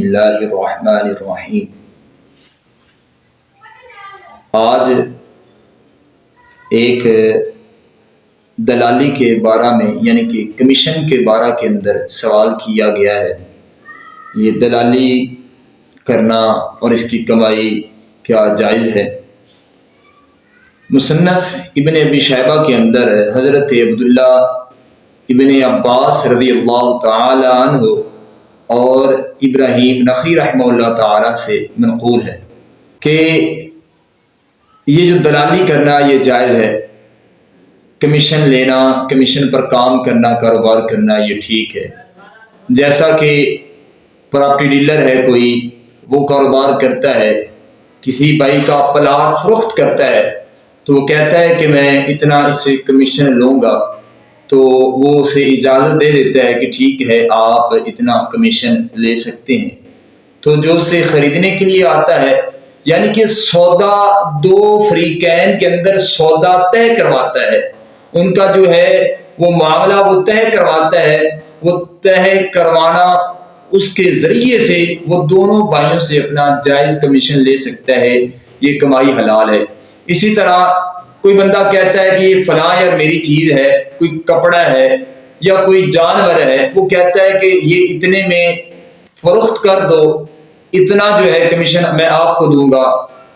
اللہ الرحمن الرحیم۔ آج ایک دلالی کے بارے میں یعنی کہ کمیشن کے بارے کے اندر سوال کیا گیا ہے۔ یہ دلالی کرنا اور اس کی کمائی کیا جائز ہے؟ مصنف ابن ابی شیبہ کے اندر حضرت عبداللہ ابن عباس رضی اللہ تعالی عنہ اور ابراہیم نخعی رحمہ اللہ تعالی سے منقول ہے کہ یہ جو دلالی کرنا یہ جائز ہے، کمیشن لینا، کمیشن پر کام کرنا، کاروبار کرنا یہ ٹھیک ہے۔ جیسا کہ پراپرٹی ڈیلر ہے کوئی، وہ کاروبار کرتا ہے، کسی بھائی کا پلاٹ فروخت کرتا ہے تو وہ کہتا ہے کہ میں اتنا اس سے کمیشن لوں گا، تو وہ اسے اجازت دے دیتا ہے کہ ٹھیک ہے آپ اتنا کمیشن لے سکتے ہیں۔ تو جو اسے خریدنے کے لیے آتا ہے یعنی کہ سودا دو فریقین کے اندر سودا طے کرواتا ہے، ان کا جو ہے وہ معاملہ وہ طے کرواتا ہے، وہ طے کروانا اس کے ذریعے سے وہ دونوں بھائیوں سے اپنا جائز کمیشن لے سکتا ہے، یہ کمائی حلال ہے۔ اسی طرح کوئی بندہ کہتا ہے کہ یہ فلاں یار میری چیز ہے، کوئی کپڑا ہے یا کوئی جانور ہے، وہ کہتا ہے کہ یہ اتنے میں فروخت کر دو، اتنا جو ہے کمیشن میں آپ کو دوں گا،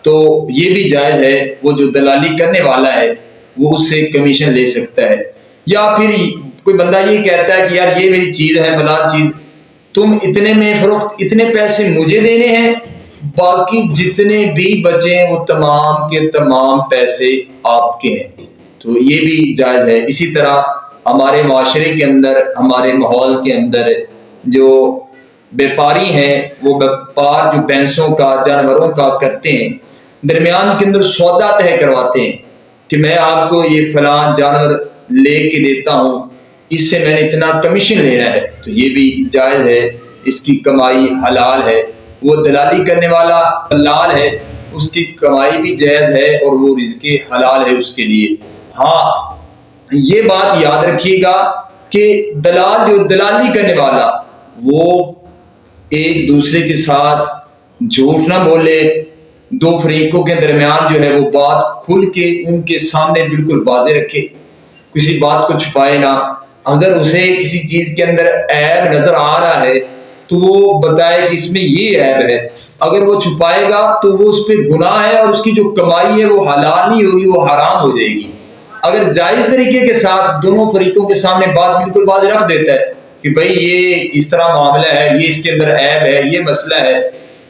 تو یہ بھی جائز ہے۔ وہ جو دلالی کرنے والا ہے وہ اس سے کمیشن لے سکتا ہے۔ یا پھر کوئی بندہ یہ کہتا ہے کہ یار یہ میری چیز ہے، فلاں چیز، تم اتنے میں فروخت، اتنے پیسے مجھے دینے ہیں، باقی جتنے بھی بچے ہیں وہ تمام کے تمام پیسے آپ کے ہیں، تو یہ بھی جائز ہے۔ اسی طرح ہمارے معاشرے کے اندر، ہمارے ماحول کے اندر جو بیپاری ہیں، وہ بیپار جو بھینسوں کا، جانوروں کا کرتے ہیں، درمیان کے اندر سودا طے کرواتے ہیں کہ میں آپ کو یہ فلاں جانور لے کے دیتا ہوں، اس سے میں نے اتنا کمیشن لینا ہے، تو یہ بھی جائز ہے، اس کی کمائی حلال ہے۔ وہ دلالی کرنے والا دلال ہے، اس کی کمائی بھی جائز ہے اور وہ رزق حلال ہے اس کے لیے۔ ہاں یہ بات یاد رکھیے گا کہ دلال جو دلالی کرنے والا وہ ایک دوسرے کے ساتھ جھوٹ نہ بولے، دو فریقوں کے درمیان جو ہے وہ بات کھل کے ان کے سامنے بالکل واضح رکھے، کسی بات کو چھپائے نہ۔ اگر اسے کسی چیز کے اندر عیب نظر آ رہا ہے تو وہ بتائے کہ اس میں یہ عیب ہے، اگر وہ چھپائے گا تو وہ اس پہ گناہ ہے اور اس کی جو کمائی ہے وہ حلال نہیں ہوگی، وہ حرام ہو جائے گی۔ اگر جائز طریقے کے ساتھ دونوں فریقوں کے سامنے بات بالکل واضح رکھ دیتا ہے کہ بھئی یہ اس طرح معاملہ ہے، یہ اس کے اندر عیب ہے، یہ مسئلہ ہے،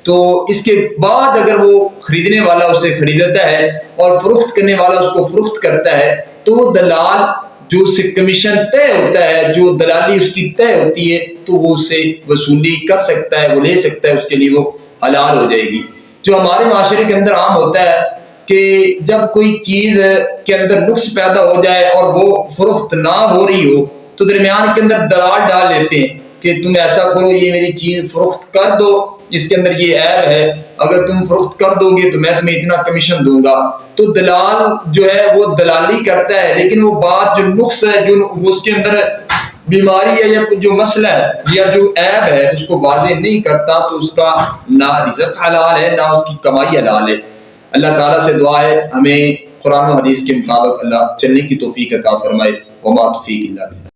تو اس کے بعد اگر وہ خریدنے والا اسے خریدتا ہے اور فروخت کرنے والا اس کو فروخت کرتا ہے، تو وہ دلال جو اس سے کمیشن طے ہوتا ہے، جو دلالی اس کی طے ہوتی ہے، تو وہ اس سے وصولی کر سکتا ہے، وہ لے سکتا ہے، اس کے لیے وہ حلال ہو جائے گی۔ جو ہمارے معاشرے کے اندر عام ہوتا ہے کہ جب کوئی چیز کے اندر نقص پیدا ہو جائے اور وہ فروخت نہ ہو رہی ہو تو درمیان کے اندر دلال ڈال لیتے ہیں کہ تم ایسا کرو، یہ میری چیز فروخت کر دو، اس کے اندر یہ عیب ہے، اگر تم فروخت کر دو گے تو میں تمہیں اتنا کمیشن دوں گا۔ تو دلال جو ہے وہ دلالی کرتا ہے، لیکن وہ بات جو نقص ہے، جو اس کے اندر بیماری ہے یا جو مسئلہ ہے یا جو عیب ہے اس کو واضح نہیں کرتا، تو اس کا نہ رزق حلال ہے نہ اس کی کمائی حلال ہے۔ اللہ تعالیٰ سے دعا ہے ہمیں قرآن و حدیث کے مطابق اللہ چلنے کی توفیق عطا فرمائے۔ وما توفیق الا باللہ۔